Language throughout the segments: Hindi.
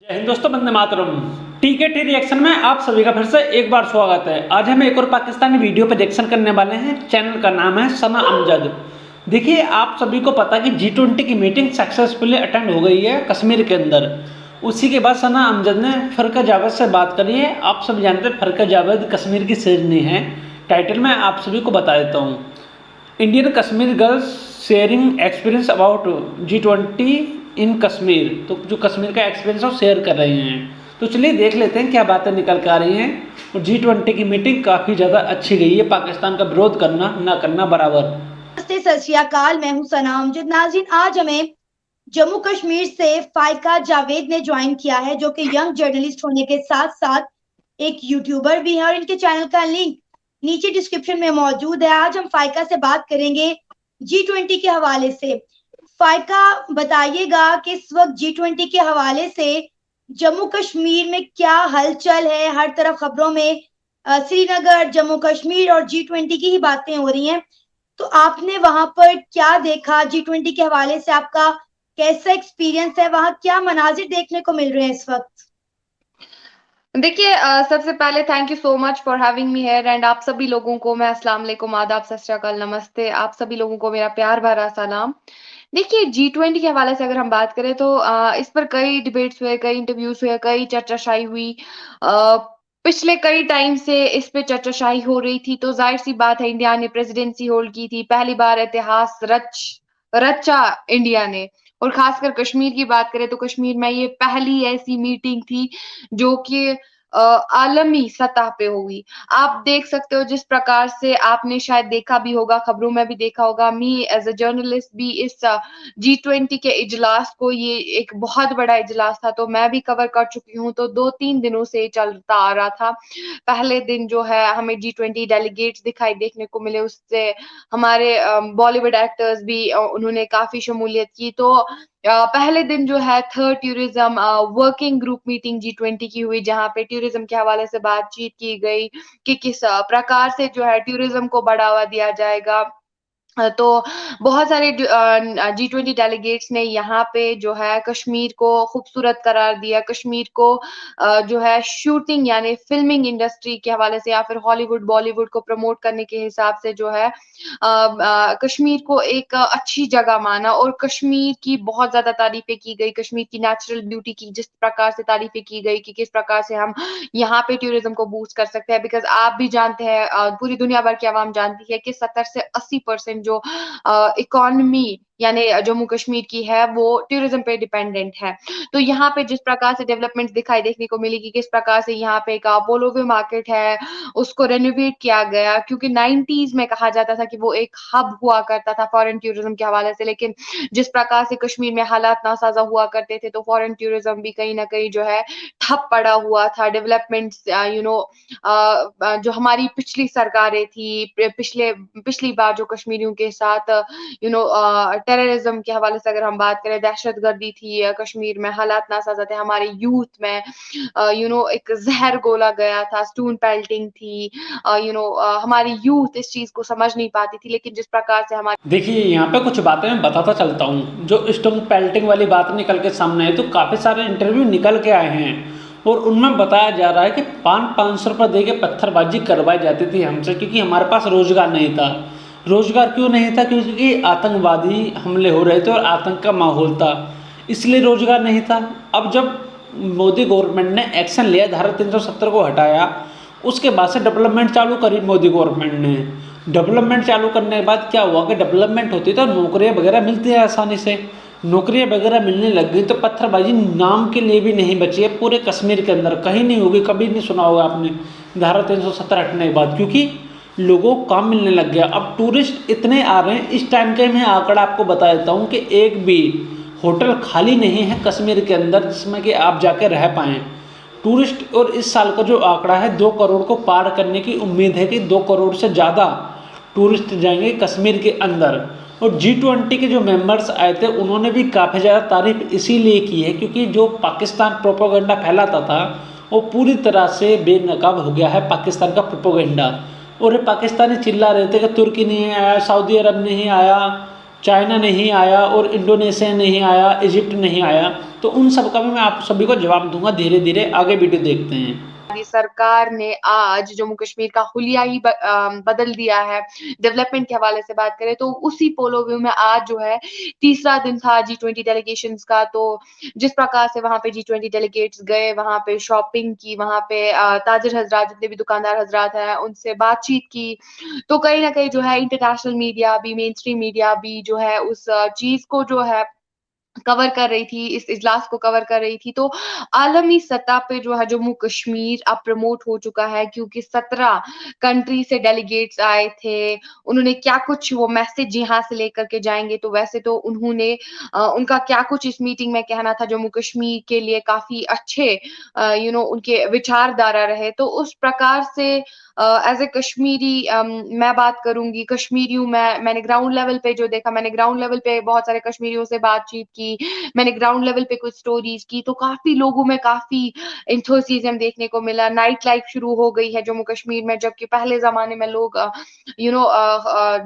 जय हिंद दोस्तों, वंदे मातरम। टीकेटी रिएक्शन में आप सभी का फिर से एक बार स्वागत है। आज हम एक और पाकिस्तानी वीडियो पर रिएक्शन करने वाले हैं। चैनल का नाम है सना अमजद। देखिए, आप सभी को पता है कि G20 की मीटिंग सक्सेसफुली अटेंड हो गई है कश्मीर के अंदर। उसी के बाद सना अमजद ने फरका जावेद से बात करी है। आप सब जानते हैं फरका जावेद कश्मीर की शेरनी है। टाइटल में आप सभी को बता देता हूँ, Indian Kashmir girls sharing experience about G20 इन कश्मीर। तो जो कश्मीर का एक्सपीरियंस है वो शेयर कर रहे हैं। तो चलिए देख लेते हैं क्या बातें निकल कर आ रही हैं। और G20 की मीटिंग काफ़ी ज़्यादा अच्छी गई है। पाकिस्तान का विरोध करना ना करना बराबर। नमस्ते, सत श्री अकाल। मैं हूं सना अमजद। नाज़रीन, आज हमें जम्मू कश्मीर से फाइका जावेद ने ज्वाइन किया है, जो कि यंग जर्नलिस्ट होने के साथ साथ एक यूट्यूबर भी है, और इनके चैनल का लिंक नीचे डिस्क्रिप्शन में मौजूद है। आज हम फाइका से बात करेंगे G20 के हवाले से। फाइका, बताइएगा कि इस वक्त G20 के हवाले से जम्मू कश्मीर में क्या हलचल है। हर तरफ खबरों में श्रीनगर, जम्मू कश्मीर और G20 की ही बातें हो रही हैं। तो आपने वहां पर क्या देखा? G20 के हवाले से आपका कैसा एक्सपीरियंस है? वहां क्या मनाजिर देखने को मिल रहे हैं इस वक्त? देखिए, सबसे पहले thank you so much for having me here and आप सभी लोगों को मैं अस्सलाम वालेकुम, आदाब, सत श्री अकाल, नमस्ते। आप सभी लोगों को मेरा प्यार भरा सलाम। देखिए, G20 के हवाले से अगर हम बात करें तो इस पर कई डिबेट्स हुए, कई इंटरव्यूज हुए, कई चर्चाशाही हुई। पिछले कई टाइम से इस पे चर्चाशाही हो रही थी, तो जाहिर सी बात है इंडिया ने प्रेसिडेंसी होल्ड की थी। पहली बार इतिहास रचा इंडिया ने। और खासकर कश्मीर की बात करें तो कश्मीर में ये पहली ऐसी मीटिंग थी जो कि आलमी सतह पे हुई। आप देख सकते हो जिस प्रकार से आपने शायद देखा भी होगा, खबरों में भी देखा होगा, मी एज़ अ जर्नलिस्ट भी इस G20 के इजलास को, ये एक बहुत बड़ा इजलास था, तो मैं भी कवर कर चुकी हूँ। तो 2-3 दिनों से चलता आ रहा था। पहले दिन जो है हमें G20 डेलीगेट्स दिखाई देखने को मिले, उससे हमारे बॉलीवुड एक्टर्स भी उन्होंने काफ़ी शमूलियत की। तो पहले दिन जो है third tourism working group meeting G20 की हुई, जहाँ पे टूरिज्म के हवाले से बातचीत की गई कि किस प्रकार से जो है टूरिज्म को बढ़ावा दिया जाएगा। तो बहुत सारे G20 डेलीगेट्स ने यहाँ पे जो है कश्मीर को खूबसूरत करार दिया। कश्मीर को जो है शूटिंग यानी फ़िल्मिंग इंडस्ट्री के हवाले से या फिर हॉलीवुड, बॉलीवुड को प्रमोट करने के हिसाब से जो है कश्मीर को एक अच्छी जगह माना और कश्मीर की बहुत ज़्यादा तारीफ़ें की गई। कश्मीर की नेचुरल ब्यूटी की जिस प्रकार से तारीफ़ें की गई कि किस प्रकार से हम यहाँ पे टूरिज़्म को बूस्ट कर सकते हैं। बिकॉज़ आप भी जानते हैं, पूरी दुनिया भर की आवाम जानती है कि 70 से 80% जो इकोनॉमी यानी जम्मू कश्मीर की है वो टूरिज्म पे डिपेंडेंट है। तो यहाँ पे जिस प्रकार से डेवलपमेंट दिखाई देखने को मिली कि किस प्रकार से यहाँ पे एक अपोलो व्यू मार्केट है, उसको रेनोवेट किया गया, क्योंकि 90s में कहा जाता था कि वो एक हब हुआ करता था फॉरेन टूरिज्म के हवाले से। लेकिन जिस प्रकार से कश्मीर में हालात नासाज़ा हुआ करते थे, तो फॉरेन टूरिज्म भी कहीं न कहीं जो है ठप पड़ा हुआ था। डेवलपमेंट्स जो हमारी पिछली सरकारें थी, पिछली बार जो कश्मीरियों के साथ टेररिज्म के हवाले से अगर हम बात करें, दहशतगर्दी थी कश्मीर में, हालात नासाज़ा थे। हमारे यूथ में एक ज़हर घोला गया था, स्टोन पेल्टिंग थी। हमारी यूथ इस चीज़ को समझ नहीं पाती थी, लेकिन जिस प्रकार से हमारी देखिए, यहाँ पे कुछ बातें मैं बताता चलता हूँ। जो स्टोन पेल्टिंग वाली बात निकल के सामने है, तो काफ़ी सारे इंटरव्यू निकल के आए हैं और उनमें बताया जा रहा है कि 500 रुपये दे के पत्थरबाजी करवाई जाती थी हमसे, क्योंकि हमारे पास रोजगार नहीं था। रोजगार क्यों नहीं था? क्योंकि आतंकवादी हमले हो रहे थे और आतंक का माहौल था, इसलिए रोजगार नहीं था। अब जब मोदी गवर्नमेंट ने एक्शन लिया, धारा 370 को हटाया, उसके बाद से डेवलपमेंट चालू करी मोदी गवर्नमेंट ने। डेवलपमेंट चालू करने के बाद क्या हुआ कि डेवलपमेंट होती तो नौकरियां वगैरह मिलती है आसानी से। नौकरियां वगैरह मिलने लग गई तो पत्थरबाजी नाम के लिए भी नहीं बची है पूरे कश्मीर के अंदर। कहीं नहीं होगी, कभी नहीं सुना होगा आपने धारा 370 हटने के बाद, क्योंकि लोगों को काम मिलने लग गया। अब टूरिस्ट इतने आ रहे हैं, इस टाइम के मैं आंकड़ा आपको बता देता हूँ कि एक भी होटल खाली नहीं है कश्मीर के अंदर जिसमें कि आप जाके रह पाएँ टूरिस्ट। और इस साल का जो आंकड़ा है 2 करोड़ को पार करने की उम्मीद है कि 2 करोड़ से ज़्यादा टूरिस्ट जाएंगे कश्मीर के अंदर। और G20 के जो मेंबर्स आए थे उन्होंने भी काफ़ी ज़्यादा तारीफ इसीलिए की है क्योंकि जो पाकिस्तान प्रोपोगंडा फैलाता था वो पूरी तरह से बेनकाब हो गया है, पाकिस्तान का प्रोपोगंडा। और ये पाकिस्तानी चिल्ला रहे थे कि तुर्की नहीं आया, सऊदी अरब नहीं आया, चाइना नहीं आया और इंडोनेशिया नहीं आया, इजिप्ट नहीं आया। तो उन सब का भी मैं आप सभी को जवाब दूंगा धीरे धीरे। आगे वीडियो देखते हैं। हमारी सरकार ने आज जम्मू कश्मीर का हुलिया ही बदल दिया है। डेवलपमेंट के हवाले से बात करें तो उसी पोलो व्यू में आज जो है तीसरा दिन था G20 डेलीगेशंस का। तो जिस प्रकार से वहां पे G20 डेलीगेट्स गए, वहां पे शॉपिंग की, वहां पे ताजिर हजरात जितने भी दुकानदार हजरात हैं उनसे बातचीत की, तो कहीं ना कहीं जो है इंटरनेशनल मीडिया भी, मेन स्ट्रीम मीडिया भी जो है उस चीज को जो है कवर कर रही थी, इस इजलास को कवर कर रही थी। तो आलमी सतह पे जो है जम्मू कश्मीर अब प्रमोट हो चुका है, क्योंकि 17 कंट्री से डेलीगेट्स आए थे। उन्होंने क्या कुछ वो मैसेज यहाँ से लेकर के जाएंगे, तो वैसे तो उन्होंने उनका क्या कुछ इस मीटिंग में कहना था जम्मू कश्मीर के लिए काफी अच्छे उनके विचारधारा रहे। तो उस प्रकार से एज ए कश्मीरी मैं बात करूंगी, कश्मीरी हूँ मैंने ग्राउंड लेवल पे जो देखा, मैंने ग्राउंड लेवल पे बहुत सारे कश्मीरियों से बातचीत की, मैंने ग्राउंड लेवल पे कुछ स्टोरीज की, तो काफी लोगों में काफी एंथुसियाज्म देखने को मिला। नाइट लाइफ शुरू हो गई है जम्मू कश्मीर में, जबकि पहले जमाने में लोग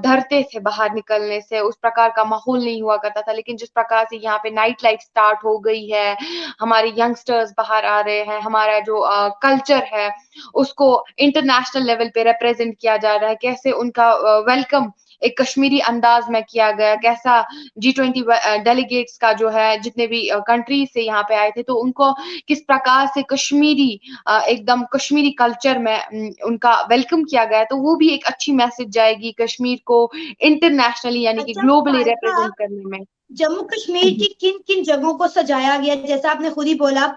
डरते थे बाहर निकलने से, उस प्रकार का माहौल नहीं हुआ करता था। लेकिन जिस प्रकार से यहाँ पे नाइट लाइफ स्टार्ट हो गई है, हमारे यंगस्टर्स बाहर आ रहे हैं, हमारा जो कल्चर है उसको इंटरनेशनल लेवल पे रिप्रेजेंट किया जा रहा है, कैसे उनका वेलकम एक कश्मीरी अंदाज में किया गया, कैसा G20 डेलीगेट्स का जो है जितने भी कंट्री से यहाँ पे आए थे, तो उनको किस प्रकार से कश्मीरी एकदम कश्मीरी कल्चर में उनका वेलकम किया गया। तो वो भी एक अच्छी मैसेज जाएगी कश्मीर को इंटरनेशनली यानी कि अच्छा ग्लोबली फायका, रिप्रेजेंट करने में। जम्मू कश्मीर की किन किन जगहों को सजाया गया, जैसा आपने खुद ही बोला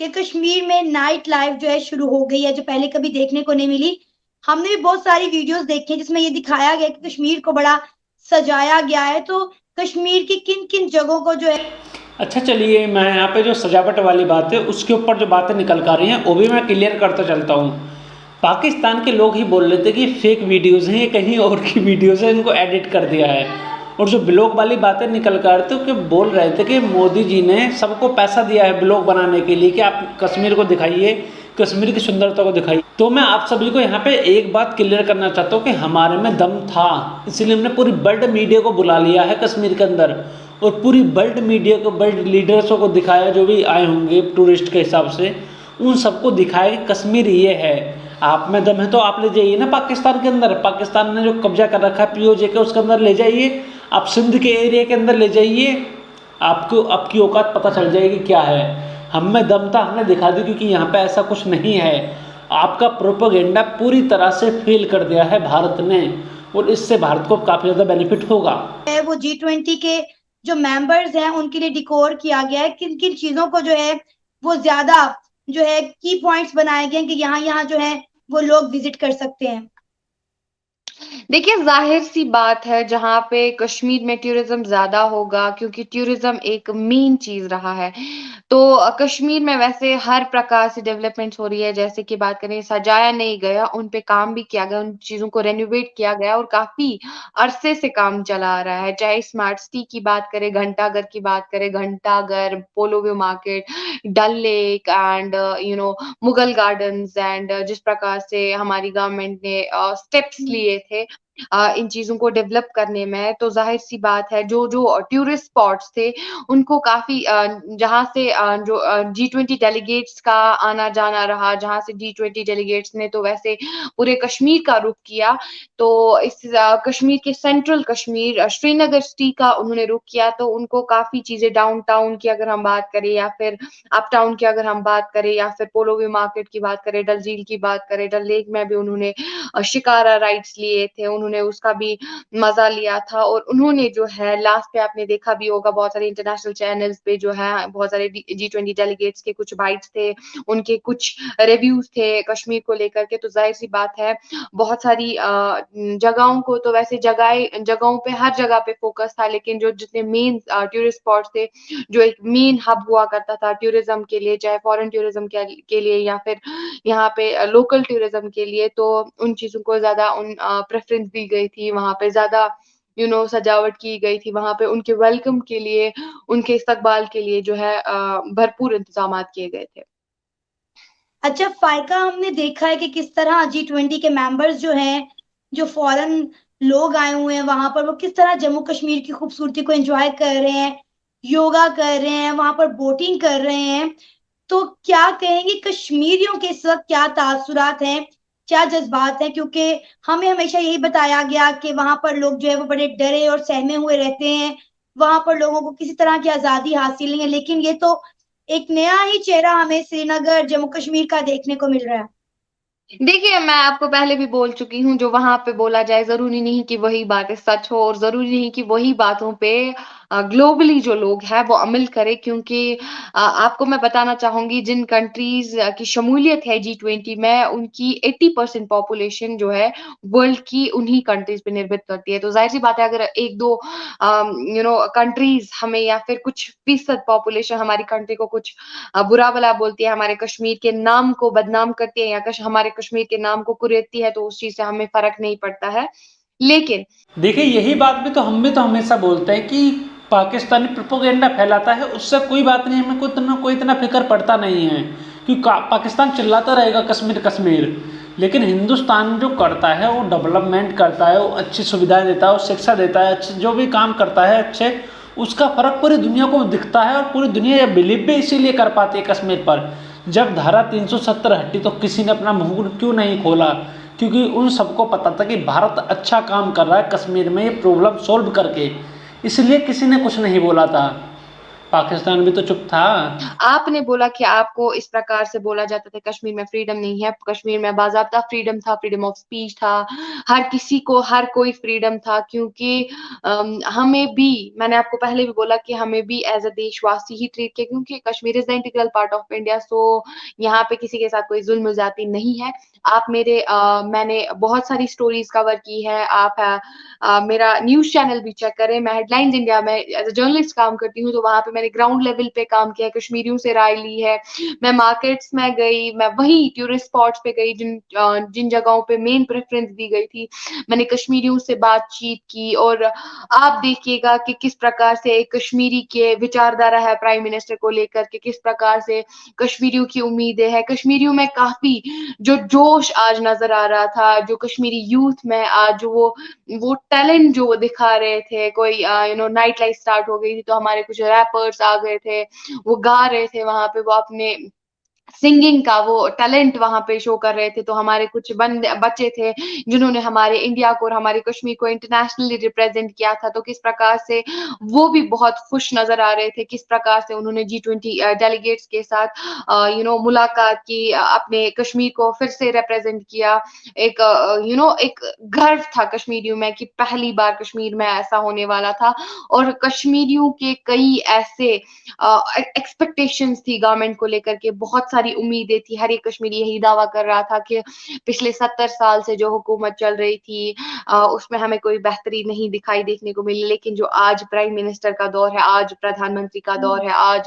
कि कश्मीर में नाइट लाइफ जो है शुरू हो गई है, जो पहले कभी देखने को नहीं मिली। हमने भी बहुत सारी वीडियोस देखी जिसमें ये दिखाया गया कि कश्मीर को बड़ा सजाया गया है। तो कश्मीर की किन किन जगहों को जो है अच्छा चलिए, मैं यहाँ पे जो सजावट वाली बात है उसके ऊपर जो बातें निकल कर रही हैं वो भी मैं क्लियर करता चलता हूँ। पाकिस्तान के लोग ही बोल रहे थे कि फेक वीडियोस हैं, ये कहीं और की वीडियोस हैं, इनको एडिट कर दिया है। और जो ब्लॉग वाली बातें निकल कर तो कि बोल रहे थे कि मोदी जी ने सबको पैसा दिया है ब्लॉग बनाने के लिए कि आप कश्मीर को दिखाइए, कश्मीर की सुंदरता को दिखाइए। तो मैं आप सभी को यहाँ पे एक बात क्लियर करना चाहता हूँ कि हमारे में दम था, इसलिए हमने पूरी वर्ल्ड मीडिया को बुला लिया है कश्मीर के अंदर, और पूरी वर्ल्ड मीडिया को, वर्ल्ड लीडर्सों को दिखाया, जो भी आए होंगे टूरिस्ट के हिसाब से, उन सबको दिखाया कि कश्मीर ये है। आप में दम है तो आप ले जाइए ना पाकिस्तान के अंदर। पाकिस्तान ने जो कब्जा कर रखा है POJ के, उसके अंदर ले जाइए, आप सिंध के एरिया के अंदर ले जाइए, आपको आपकी औकात पता चल जाएगी क्या है। हम में दम था, हमने दिखा दी, क्योंकि यहाँ पे ऐसा कुछ नहीं है। आपका प्रोपेगेंडा पूरी तरह से फेल कर दिया है भारत ने, और इससे भारत को काफ़ी ज़्यादा बेनिफिट होगा। वो G20 के जो मेंबर्स हैं उनके लिए डिकोर किया गया है, किन किन चीजों को जो है वो ज्यादा जो है की पॉइंट्स बनाए गए हैं कि यहाँ यहाँ जो है वो लोग विजिट कर सकते हैं। देखिए जाहिर सी बात है, जहाँ पे कश्मीर में टूरिज्म ज्यादा होगा, क्योंकि टूरिज्म एक मेन चीज रहा है। तो कश्मीर में वैसे हर प्रकार से डेवलपमेंट्स हो रही है। जैसे कि बात करें, सजाया नहीं गया, उन पे काम भी किया गया, उन चीजों को रेनोवेट किया गया और काफी अरसे से काम चला आ रहा है। चाहे स्मार्ट सिटी की बात करें, घंटाघर की बात करें, Ghantaghar, Polo View market, Dal lake and Mughal gardens, and जिस प्रकार से हमारी गवर्नमेंट ने स्टेप्स लिए थे इन चीजों को डेवलप करने में, तो जाहिर सी बात है जो जो टूरिस्ट स्पॉट्स थे उनको काफी जहाँ से जो G20 डेलीगेट्स का आना जाना रहा, जहाँ से G20 डेलीगेट्स ने तो वैसे पूरे कश्मीर का रुख किया। तो इस कश्मीर के सेंट्रल कश्मीर श्रीनगर सिटी का उन्होंने रुख किया, तो उनको काफी चीजें डाउन टाउन की अगर हम बात करें, या फिर अप टाउन की अगर हम बात करें, या फिर पोलो व्यू मार्केट की बात करें, डल झील की बात करें, डल लेक में भी उन्होंने शिकारा राइड्स लिए थे, उन्होंने उसका भी मजा लिया था। और उन्होंने जो है लास्ट पे आपने देखा भी होगा, बहुत सारे इंटरनेशनल चैनल्स पे जो है बहुत सारे G20 डेलीगेट्स के कुछ बाइट्स थे, उनके कुछ रिव्यूज थे कश्मीर को लेकर के। तो जाहिर सी बात है बहुत सारी जगहों को, तो वैसे जगहों पे हर जगह पे फोकस था, लेकिन जो जितने मेन टूरिस्ट स्पॉट्स थे, जो एक मेन हब हुआ करता था टूरिज्म के लिए, चाहे फॉरेन टूरिज्म के लिए या फिर यहाँ पे लोकल टूरिज्म के लिए, तो उन चीजों को ज्यादा प्रेफरेंस दी गई थी। वहां पे ज्यादा सजावट की गई थी, वहां पे उनके वेलकम के लिए, उनके इस्तकबाल के लिए जो है भरपूर इंतजाम किए गए थे। अच्छा फायका, हमने देखा है कि किस तरह G20 के मेंबर्स जो हैं, जो फॉरेन लोग आए हुए हैं वहां पर, वो किस तरह जम्मू कश्मीर की खूबसूरती को एंजॉय कर रहे हैं, योगा कर रहे हैं, वहां पर बोटिंग कर रहे हैं। तो क्या कहेंगे कश्मीरियों के इस वक्त क्या तासुरात हैं, क्या जज्बात हैं? क्योंकि हमें हमेशा यही बताया गया कि वहां पर लोग जो है वो बड़े डरे और सहमे हुए रहते हैं, वहां पर लोगों को किसी तरह की आजादी हासिल नहीं है, लेकिन ये तो एक नया ही चेहरा हमें श्रीनगर जम्मू कश्मीर का देखने को मिल रहा है। देखिए, मैं आपको पहले भी बोल चुकी हूँ, जो वहाँ पे बोला जाए ज़रूरी नहीं कि वही बातें सच हो और ज़रूरी नहीं कि वही बातों पे ग्लोबली जो लोग हैं वो अमल करें, क्योंकि आपको मैं बताना चाहूँगी जिन कंट्रीज़ की शमूलियत है G20 में, उनकी 80% पॉपुलेशन जो है वर्ल्ड की उन्हीं कंट्रीज़ पे निर्भर करती है। तो ज़ाहिर-सी बात है, अगर 1-2 कंट्रीज़ हमें या फिर कुछ फ़ीसद पॉपुलेशन हमारी कंट्री को कुछ बुरा-भला बोलती है, हमारे कश्मीर के नाम को बदनाम करती है या हमारे कश्मीर के नाम को कुरेदती है, तो उस चीज़ से हमें फ़र्क नहीं पड़ता है। लेकिन देखिए यही बात भी तो हमेशा बोलते हैं कि पाकिस्तानी प्रोपेगेंडा फैलाता है, उससे कोई बात नहीं, हमें कोई इतना फिक्र पड़ता नहीं है कि पाकिस्तान चिल्लाता रहेगा कश्मीर कश्मीर, लेकिन हिंदुस्तान जो करता है वो डेवलपमेंट करता है, वो अच्छी सुविधाएं देता है, वो शिक्षा देता है, अच्छे जो भी काम करता है अच्छे, उसका फ़र्क पूरी दुनिया को दिखता है और पूरी दुनिया ये बिलीव भी इसीलिए कर पाती है कश्मीर पर। जब धारा 370 हटी तो किसी ने अपना मुंह क्यों नहीं खोला, क्योंकि उन सबको पता था कि भारत अच्छा काम कर रहा है कश्मीर में ये प्रॉब्लम सॉल्व करके, इसलिए किसी ने कुछ नहीं बोला था। पाकिस्तान भी तो चुप था। आपने बोला कि आपको इस प्रकार से बोला जाता था कश्मीर में फ्रीडम नहीं है, कश्मीर में बाज़ाब्ता फ्रीडम था, फ्रीडम ऑफ स्पीच था, हर किसी को हर कोई फ्रीडम था, क्योंकि हमें भी, मैंने आपको पहले भी बोला कि हमें भी एज़ अ देशवासी ही ट्रीट किया, क्योंकि Kashmir is the integral part of India, so यहाँ पे किसी के साथ कोई ज़ुल्म-ज़्यादती नहीं है। आप मैंने बहुत सारी स्टोरीज़ कवर की है, आप मेरा न्यूज़ चैनल भी चेक करें, मैं हेडलाइंस इंडिया में एज़ अ जर्नलिस्ट काम करती हूँ, तो वहाँ पे मैंने ग्राउंड लेवल पे काम किया है, कश्मीरियों से राय ली है। मैं मार्केट्स में गई, मैं वही टूरिस्ट स्पॉट्स पे गई जिन जगहों पे मेन प्रेफ़रेंस दी गई थी। मैंने कश्मीरियों से बातचीत की और आप देखिएगा कि किस प्रकार से एक कश्मीरी के विचारधारा है प्राइम मिनिस्टर को लेकर के, किस प्रकार से कश्मीरियों की उम्मीदें हैं। कश्मीरियों में काफ़ी जो जोश आज नज़र आ रहा था, जो कश्मीरी यूथ में आज वो टैलेंट जो वो दिखा रहे थे, कोई नाइट लाइफ स्टार्ट हो गई थी तो हमारे कुछ रैपर्स आ गए थे, वो गा रहे थे वहाँ पे, वो अपने सिंगिंग का वो टैलेंट वहाँ पे शो कर रहे थे, तो हमारे कुछ बच्चे थे जिन्होंने हमारे इंडिया को और हमारे कश्मीर को इंटरनेशनली रिप्रेजेंट किया था, तो किस प्रकार से वो भी बहुत खुश नज़र आ रहे थे, किस प्रकार से उन्होंने G20 डेलीगेट्स के साथ मुलाकात की, अपने कश्मीर को फिर से रिप्रेजेंट किया। एक गर्व था कश्मीरियों में कि पहली बार कश्मीर में ऐसा होने वाला था और कश्मीरियों के कई ऐसे एक्सपेक्टेशंस थी गवर्नमेंट को लेकर के, बहुत सारी उम्मीदें थी। हर एक कश्मीरी यही दावा कर रहा था कि पिछले 70 साल से जो हुकूमत चल रही थी उसमें हमें कोई बेहतरी नहीं दिखाई देखने को मिली। लेकिन जो आज प्राइम मिनिस्टर का दौर है, आज प्रधानमंत्री का दौर है,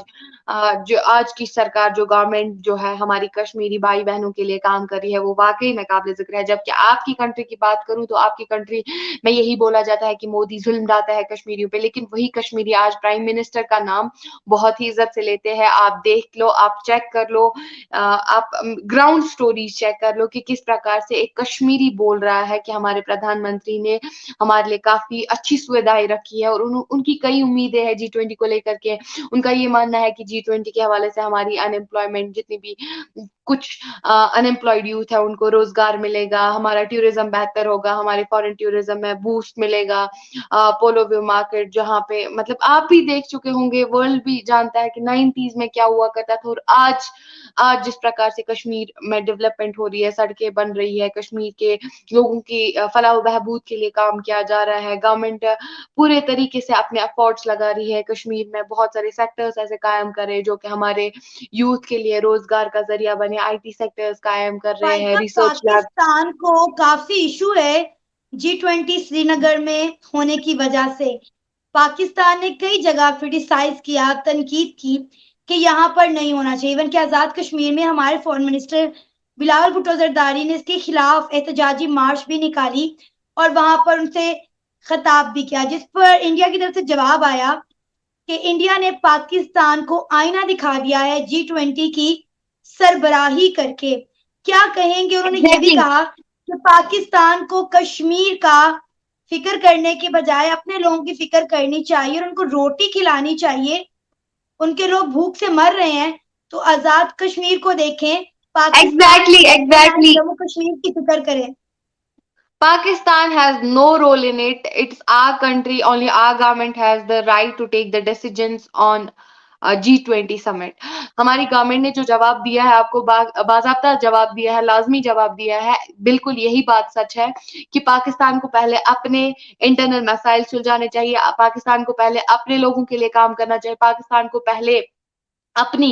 जो आज की सरकार, जो गवर्नमेंट जो है हमारी कश्मीरी भाई-बहनों के लिए काम कर रही है, वो वाक़ई में काबिल-ज़िक्र है। जबकि आपकी कंट्री की बात करूँ तो आपकी कंट्री में यही बोला जाता है कि मोदी ज़ुल्म ढाता है कश्मीरियों पे, लेकिन वही कश्मीरी आज प्राइम मिनिस्टर का नाम बहुत ही इज़्ज़त से लेते हैं। आप देख लो, आप चेक कर लो, आप ग्राउंड स्टोरीज़ चेक कर लो कि किस प्रकार से एक कश्मीरी बोल रहा है कि हमारे प्रधानमंत्री ने हमारे लिए काफ़ी अच्छी सुविधाएँ रखी है और उनकी कई उम्मीदें हैं G20 को लेकर के। उनका ये मानना है कि G20 के हवाले से हमारी अनएम्प्लॉयमेंट जितनी भी कुछ अनएम्प्लॉयड यूथ है उनको रोज़गार मिलेगा, हमारा टूरिज़्म बेहतर होगा, हमारे फॉरेन टूरिज़्म में बूस्ट मिलेगा। पोलो व्यू मार्केट जहाँ पे मतलब आप भी देख चुके होंगे, वर्ल्ड भी जानता है कि 90s में क्या हुआ करता था और आज जिस प्रकार से कश्मीर में डेवलपमेंट हो रही है, सड़कें बन रही है, कश्मीर के लोगों की फलाह बहबूद के लिए काम किया जा रहा है। गवर्नमेंट पूरे तरीके से अपने एफर्ट्स लगा रही है, कश्मीर में बहुत सारे सेक्टर्स ऐसे कायम कर रहे हैं जो कि हमारे यूथ के लिए रोज़गार का ज़रिया बने, आईटी सेक्टर्स कायम कर रहे हैं, फाइका, रिसर्च लैब। पाकिस्तान को काफी इशू है G20 श्रीनगर में होने की वजह से। पाकिस्तान ने कई जगह क्रिटिसाइज किया, तनकीद की कि यहाँ पर नहीं होना चाहिए। इवन कि आजाद कश्मीर में हमारे फॉरेन मिनिस्टर बिलावल भुट्टो जरदारी ने इसके खिलाफ एहतजाजी मार्च भी निकाली और वहां पर उनसे खिताब भी किया, जिस पर इंडिया की तरफ से जवाब आया कि इंडिया ने पाकिस्तान को आईना दिखा दिया है G20 की सरबराही करके। क्या कहेंगे? उन्होंने ये भी एग्ज़ैक्टली। कहा कि पाकिस्तान को कश्मीर का फिक्र करने के बजाय अपने लोगों की फिक्र करनी चाहिए और उनको रोटी खिलानी चाहिए। उनके लोग भूख से मर रहे हैं, तो आजाद कश्मीर को देखें, पाकिस्तान एग्जैक्टली, को देखें, ना एग्जैक्टली। जम्मू कश्मीर की फिक्र करें। Pakistan has no role in it. It's our country. Only our government has the right to take the decisions on G20 summit. हमारी गवर्नमेंट ने जो जवाब दिया है आपको बाज़ाब्ता जवाब दिया है, लाजमी जवाब दिया है, बिल्कुल यही बात सच है कि पाकिस्तान को पहले अपने इंटरनल मसाइल सुलझाने चाहिए, पाकिस्तान को पहले अपने लोगों के लिए काम करना चाहिए, पाकिस्तान को पहले अपनी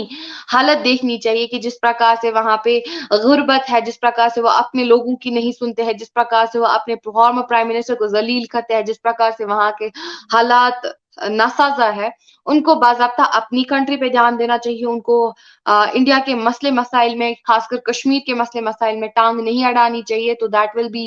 हालत देखनी चाहिए कि जिस प्रकार से वहाँ पे गुर्बत है, जिस प्रकार से वो अपने लोगों की नहीं सुनते हैं, जिस प्रकार से वो अपने फॉर्मर प्राइम मिनिस्टर को ज़लील करते हैं, जिस प्रकार से वहाँ के हालात नासाज़ा है, उनको बाज़ाब्ता अपनी कंट्री पे ध्यान देना चाहिए। उनको इंडिया के मसले मसाइल में, खासकर कश्मीर के मसले मसाइल में टांग नहीं अड़ानी चाहिए, तो that will be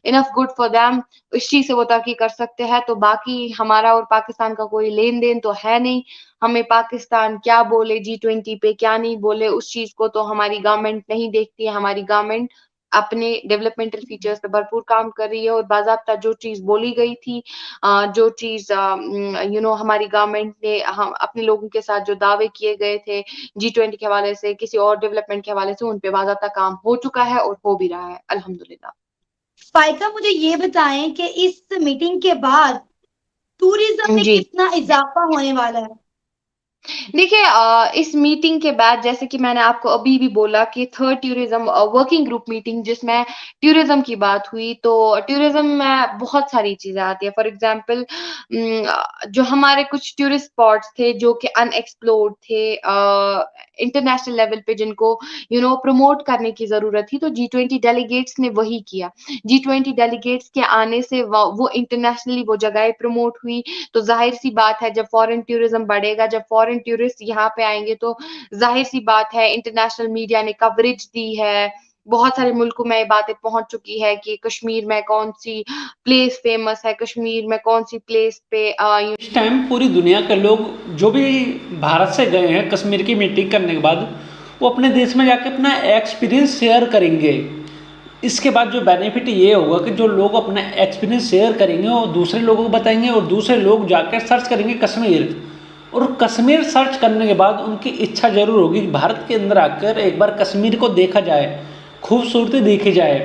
enough good for them. इस चीज़ से वो तरक्की कर सकते हैं। तो बाकी हमारा और पाकिस्तान का कोई लेन-देन तो है नहीं। हमें पाकिस्तान क्या बोले G20 पे, क्या नहीं बोले, उस चीज़ को तो हमारी गवर्नमेंट नहीं देखती है। हमारी गवर्नमेंट अपने डेवलपमेंटल फीचर्स पे भरपूर काम कर रही है और बाज़ाब्ता जो चीज़ बोली गई थी, जो चीज़ हमारी गवर्नमेंट ने हम अपने लोगों के साथ जो दावे किए गए थे G20 के हवाले से, किसी और डेवलपमेंट के हवाले से, उन पे बाज़ाब्ता काम हो चुका है और हो भी रहा है, अल्हम्दुलिल्लाह। फाइका, मुझे ये बताएं कि इस मीटिंग के बाद टूरिज्म में जी। कितना इजाफा होने वाला है? देखिए इस मीटिंग के बाद जैसे कि मैंने आपको अभी भी बोला कि third tourism working group meeting जिसमें टूरिज्म की बात हुई, तो टूरिज्म में बहुत सारी चीज़ें आती हैं। फॉर एग्ज़ाम्पल जो हमारे कुछ टूरिस्ट स्पॉट्स थे जो कि अनएक्सप्लोर्ड थे, इंटरनेशनल लेवल पे जिनको प्रमोट करने की ज़रूरत थी, तो G20 डेलीगेट्स ने वही किया। G20 डेलीगेट्स के आने से वो इंटरनेशनली वो जगहें प्रमोट हुई। तो ज़ाहिर-सी बात है जब फॉरेन टूरिज़्म बढ़ेगा, जब फॉरेन टूरिस्ट यहाँ पे आएँगे तो ज़ाहिर-सी बात है इंटरनेशनल मीडिया ने कवरेज दी है। बहुत सारे मुल्कों में ये बातें पहुँच चुकी है कि कश्मीर में कौन-सी प्लेस फ़ेमस है, कश्मीर में कौन-सी प्लेस पे इस टाइम पूरी दुनिया के लोग जो भी भारत से गए हैं कश्मीर की मीटिंग करने के बाद, वो अपने देश में जाके अपना एक्सपीरियंस शेयर करेंगे। इसके बाद जो बेनिफिट ये होगा कि जो लोग अपना एक्सपीरियंस शेयर करेंगे और दूसरे लोगों को बताएंगे और दूसरे लोग जाकर सर्च करेंगे कश्मीर, और कश्मीर सर्च करने के बाद उनकी इच्छा ज़रूर होगी कि भारत के अंदर आकर एक बार कश्मीर को देखा जाए, खूबसूरती देखी जाए।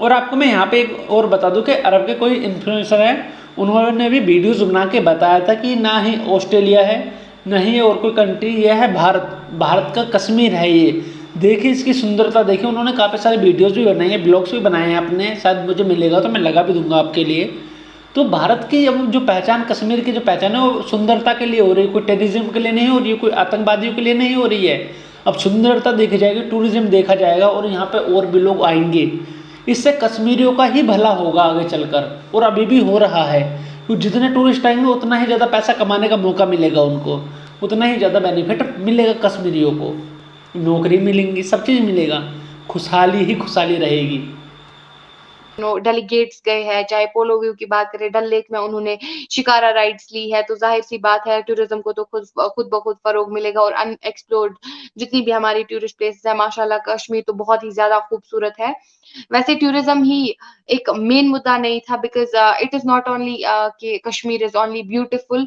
और आपको मैं यहाँ पे एक और बता दूँ कि अरब के कोई इन्फ्लुएंसर हैं, उन्होंने भी वीडियोज़ बना के बताया था कि ना ही ऑस्ट्रेलिया है, ना ही और कोई कंट्री, ये है भारत का कश्मीर है ये। देखिए इसकी सुंदरता देखिए। उन्होंने काफ़ी सारे वीडियोज़ भी बनाए हैं, ब्लॉग्स भी बनाए हैं अपने, शायद मुझे मिलेगा तो मैं लगा भी दूंगा आपके लिए। तो भारत की अब जो पहचान, कश्मीर की जो पहचान है वो सुंदरता के लिए हो रही है, कोई टेररिज्म के लिए नहीं हो रही है, कोई आतंकवादियों के लिए नहीं हो रही है। अब सुंदरता देखी जाएगी, टूरिज्म देखा जाएगा और यहाँ पे और भी लोग आएंगे। इससे कश्मीरियों का ही भला होगा आगे चलकर, और अभी भी हो रहा है। तो जितने टूरिस्ट आएंगे उतना ही ज़्यादा पैसा कमाने का मौका मिलेगा उनको, उतना ही ज़्यादा बेनिफिट मिलेगा कश्मीरियों को, नौकरी मिलेंगी, सब चीज़ मिलेगा, खुशहाली ही खुशहाली रहेगी। डेलीगेट्स गए हैं, चाहे पोलो व्यू की बात करें, डल लेक में उन्होंने शिकारा राइड्स ली है, तो ज़ाहिर-सी बात है टूरिज़्म को तो खुद ब खुद फ़रोग़ मिलेगा। और अनएक्सप्लोर्ड जितनी भी हमारी टूरिस्ट प्लेसेस हैं, माशाल्लाह कश्मीर तो बहुत ही ज़्यादा खूबसूरत है। वैसे टूरिज़्म ही एक मेन मुद्दा नहीं था, because it is not only कि Kashmir is only beautiful,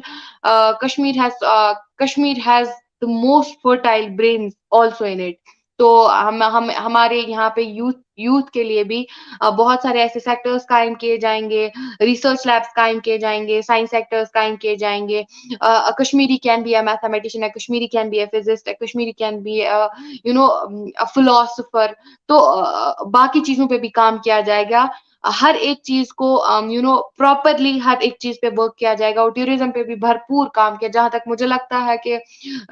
Kashmir has the most fertile brains also in it. तो हम हमारे यहाँ पे यूथ के लिए भी बहुत सारे ऐसे सेक्टर्स कायम किए जाएँगे, रिसर्च लैब्स कायम किए जाएँगे, साइंस सेक्टर्स कायम किए जाएँगे। Kashmiri can be a mathematician, a Kashmiri can be a physicist, a Kashmiri can be a philosopher। तो बाकी चीज़ों पे भी काम किया जाएगा। हर एक चीज़ को प्रॉपरली हर एक चीज़ पे वर्क किया जाएगा और टूरिज़्म पे भी भरपूर काम किया। जहाँ तक मुझे लगता है कि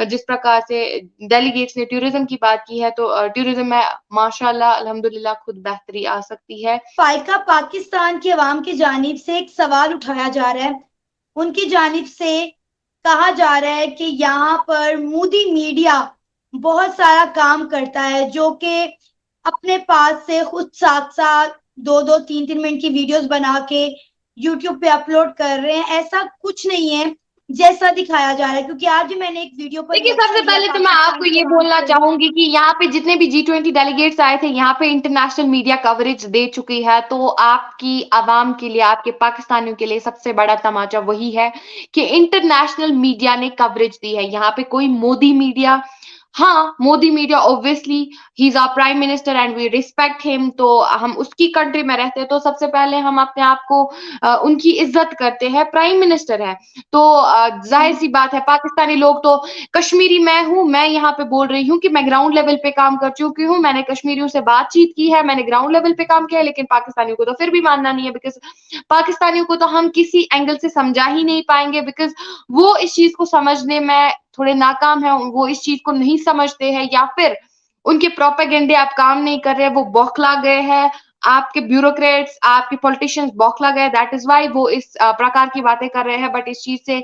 जिस प्रकार से डेलीगेट्स ने टूरिज़्म की बात की है, तो टूरिज़्म में माशाल्लाह अल्हम्दुलिल्लाह खुद बेहतरी आ सकती है। फाइका, पाकिस्तान की आवाम की जानिब से एक सवाल उठाया जा रहा है। उनकी जानिब से कहा जा रहा है कि यहाँ पर मोदी मीडिया बहुत सारा काम करता है, जो कि अपने पास से खुद साथ-साथ 2-2, 3-3 मिनट की वीडियोस बना के यूट्यूब पे अपलोड कर रहे हैं। ऐसा कुछ नहीं है। जैसा दिखाया जा रहा है, क्योंकि आज मैंने एक वीडियो पर देखिए, रिएक्शन सबसे दिया पहले तो मैं आपको पाकिस्तानी ये जवान बोलना को। चाहूंगी कि यहाँ पे जितने भी G20 डेलीगेट्स आए थे, यहाँ पे इंटरनेशनल मीडिया कवरेज दे चुकी है। तो आपकी आवाम के लिए, आपके पाकिस्तानियों के लिए सबसे बड़ा तमाचा वही है कि इंटरनेशनल मीडिया ने कवरेज दी है। यहाँ पे कोई मोदी मीडिया, हाँ, मोदी मीडिया ऑब्वियसली ही is our prime minister and we respect him. तो हम उसकी कंट्री में रहते हैं, तो सबसे पहले हम अपने आप को उनकी इज्जत करते हैं, प्राइम मिनिस्टर है। तो जाहिर सी बात है, पाकिस्तानी लोग तो, कश्मीरी मैं हूँ, मैं यहाँ पे बोल रही हूँ कि मैं ग्राउंड लेवल पे काम कर चुकी हूँ, मैंने कश्मीरियों से बातचीत की है, मैंने ग्राउंड लेवल पे काम किया है, लेकिन पाकिस्तानियों को तो फिर भी मानना नहीं है, बिकॉज पाकिस्तानियों को तो हम किसी एंगल से समझा ही नहीं पाएंगे, बिकॉज वो इस चीज को समझने में थोड़े नाकाम है, वो इस चीज को नहीं समझते हैं, या फिर उनके प्रोपेगेंडे आप काम नहीं कर रहे, वो बौखला गए हैं, आपके ब्यूरोक्रेट्स, आपके पॉलिटिशियंस बौखला गए, दैट इज वाई वो इस प्रकार की बातें कर रहे हैं। बट इस चीज से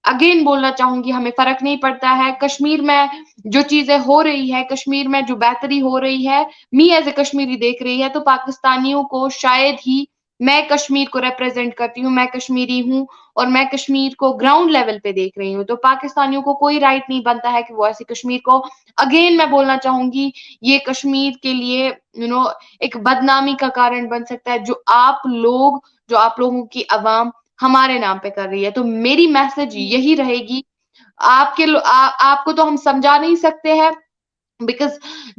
अगेन बोलना चाहूंगी, हमें फर्क नहीं पड़ता है। कश्मीर में जो चीजें हो रही है, कश्मीर में जो बेहतरी हो रही है, मी एज ए कश्मीरी देख रही है, तो पाकिस्तानियों को शायद ही, मैं कश्मीर को रिप्रेजेंट करती हूँ, मैं कश्मीरी हूँ और मैं कश्मीर को ग्राउंड लेवल पे देख रही हूँ, तो पाकिस्तानियों को कोई राइट नहीं बनता है कि वो ऐसे कश्मीर को, अगेन मैं बोलना चाहूंगी, ये कश्मीर के लिए एक बदनामी का कारण बन सकता है, जो आप लोग, जो आप लोगों की आवाम हमारे नाम पे कर रही है। तो मेरी मैसेज यही रहेगी, आपको तो हम समझा नहीं सकते हैं, बिकॉज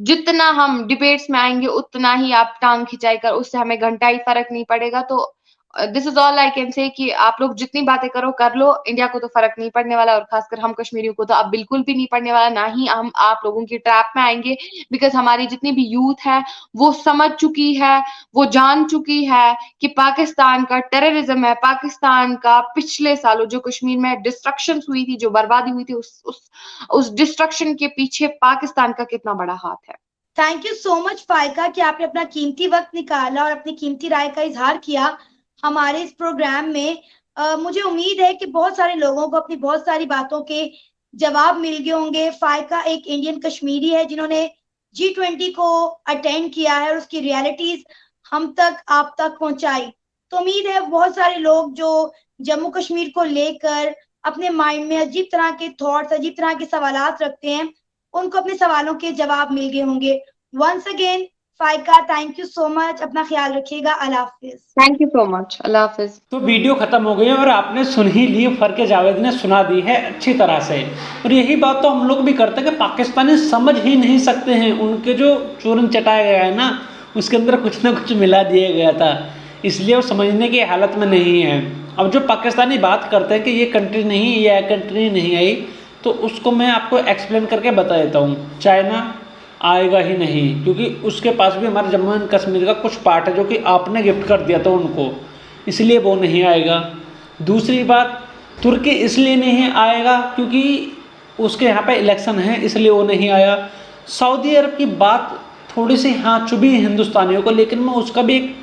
जितना हम डिबेट्स में आएंगे उतना ही आप टांग खिंचाई कर, उससे हमें घंटा ही फर्क नहीं पड़ेगा। तो this is all I can say कि आप लोग जितनी बातें करो कर लो, इंडिया को तो फर्क नहीं पड़ने वाला, और खासकर हम कश्मीरियों को तो अब बिल्कुल भी नहीं पड़ने वाला, ना ही हम आप लोगों की ट्रैप में आएंगे, बिकॉज हमारी जितनी भी यूथ है वो समझ चुकी है, वो जान चुकी है कि पाकिस्तान का टेररिज्म है, पाकिस्तान का पिछले सालों जो कश्मीर में डिस्ट्रक्शन हुई थी, जो बर्बादी हुई थी, उस डिस्ट्रक्शन के पीछे पाकिस्तान का कितना बड़ा हाथ है। थैंक यू सो मच फाइका कि आपने अपना कीमती वक्त निकाला और अपनी कीमती राय का इजहार किया हमारे इस प्रोग्राम में। मुझे उम्मीद है कि बहुत सारे लोगों को अपनी बहुत सारी बातों के जवाब मिल गए होंगे। फाइका एक इंडियन कश्मीरी है जिन्होंने G20 को अटेंड किया है और उसकी रियलिटीज हम तक, आप तक पहुंचाई। तो उम्मीद है बहुत सारे लोग जो जम्मू कश्मीर को लेकर अपने माइंड में अजीब तरह के थॉट्स, अजीब तरह के सवालात रखते हैं, उनको अपने सवालों के जवाब मिल गए होंगे। Once again Faika, thank you so much, अपना ख्याल रखिएगा, अल्लाह हाफिज। थैंक यू सो मच, अल्लाह हाफिज। तो वीडियो ख़त्म हो गई है और आपने सुन ही ली, फर्क जावेद ने सुना दी है अच्छी तरह से। और यही बात तो हम लोग भी करते हैं कि पाकिस्तानी समझ ही नहीं सकते हैं, उनके जो चूरन चटाया गया है ना, उसके अंदर कुछ ना कुछ मिला दिया गया था, इसलिए वो समझने की हालत में नहीं है। अब जो पाकिस्तानी बात करते हैं कि ये कंट्री नहीं, ये कंट्री नहीं आई, तो उसको मैं आपको एक्सप्लेन करके बता देता हूँ। चाइना आएगा ही नहीं, क्योंकि उसके पास भी हमारे जम्मू एंड कश्मीर का कुछ पार्ट है जो कि आपने गिफ्ट कर दिया था उनको, इसलिए वो नहीं आएगा। दूसरी बात, तुर्की इसलिए नहीं आएगा क्योंकि उसके यहाँ पे इलेक्शन है, इसलिए वो नहीं आया। सऊदी अरब की बात थोड़ी सी हाँ चुभी हिंदुस्तानियों को, लेकिन मैं उसका भी एक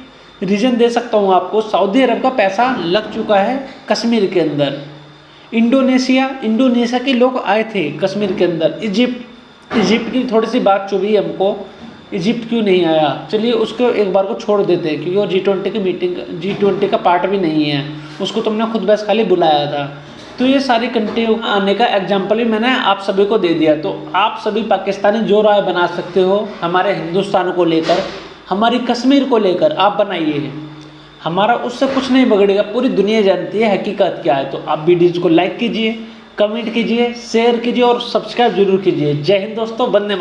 रीज़न दे सकता हूँ आपको। सऊदी अरब का पैसा लग चुका है कश्मीर के अंदर। इंडोनेशिया के लोग आए थे कश्मीर के अंदर। इजिप्ट की थोड़ी सी बात चुभी हमको, इजिप्ट क्यों नहीं आया। चलिए उसको एक बार को छोड़ देते हैं, क्योंकि वो G20 की मीटिंग, G20 का पार्ट भी नहीं है, उसको तुमने खुद बस खाली बुलाया था। तो ये सारी कंट्री आने का एग्जाम्पल भी मैंने आप सभी को दे दिया। तो आप सभी पाकिस्तानी जो राय बना सकते हो हमारे हिंदुस्तान को लेकर, हमारी कश्मीर को लेकर, आप बनाइए, हमारा उससे कुछ नहीं बिगड़ेगा। पूरी दुनिया जानती है हकीकत क्या है। तो आप वीडियोज़ को लाइक कीजिए, कमेंट कीजिए, शेयर कीजिए और सब्सक्राइब जरूर कीजिए। जय हिंद दोस्तों, वंदे मातरम।